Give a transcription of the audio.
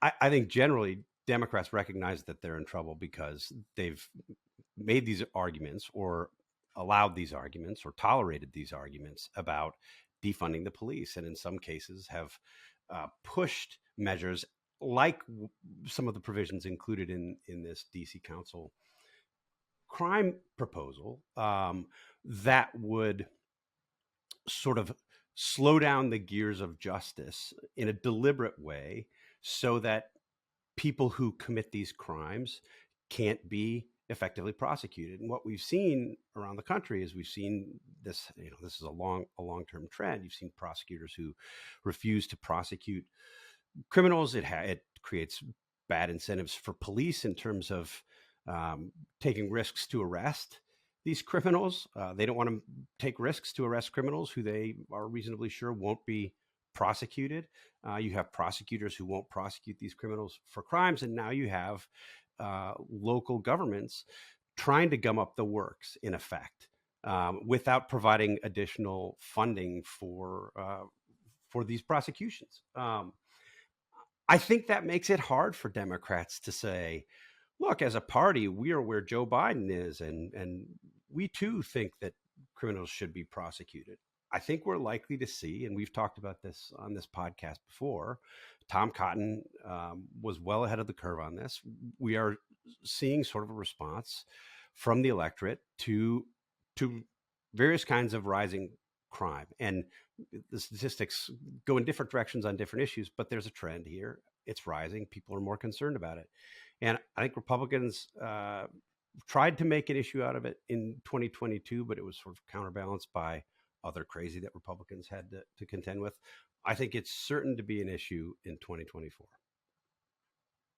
I think generally Democrats recognize that they're in trouble because they've made these arguments or allowed these arguments or tolerated these arguments about defunding the police, and in some cases have pushed measures like some of the provisions included in this DC Council crime proposal that would sort of slow down the gears of justice in a deliberate way so that people who commit these crimes can't be effectively prosecuted. And what we've seen around the country is we've seen this, this is a long-term trend. You've seen prosecutors who refuse to prosecute criminals. It creates bad incentives for police in terms of taking risks to arrest these criminals. They don't want to take risks to arrest criminals who they are reasonably sure won't be prosecuted. You have prosecutors who won't prosecute these criminals for crimes, and now you have local governments trying to gum up the works, in effect, without providing additional funding for these prosecutions. I think that makes it hard for Democrats to say, look, as a party, we are where Joe Biden is, and we too think that criminals should be prosecuted. I think we're likely to see, and we've talked about this on this podcast before, Tom Cotton was well ahead of the curve on this. We are seeing sort of a response from the electorate to various kinds of rising crime. And the statistics go in different directions on different issues, but there's a trend here. It's rising. People are more concerned about it. And I think Republicans tried to make an issue out of it in 2022, but it was sort of counterbalanced by other crazy that Republicans had to contend with. I think it's certain to be an issue in 2024.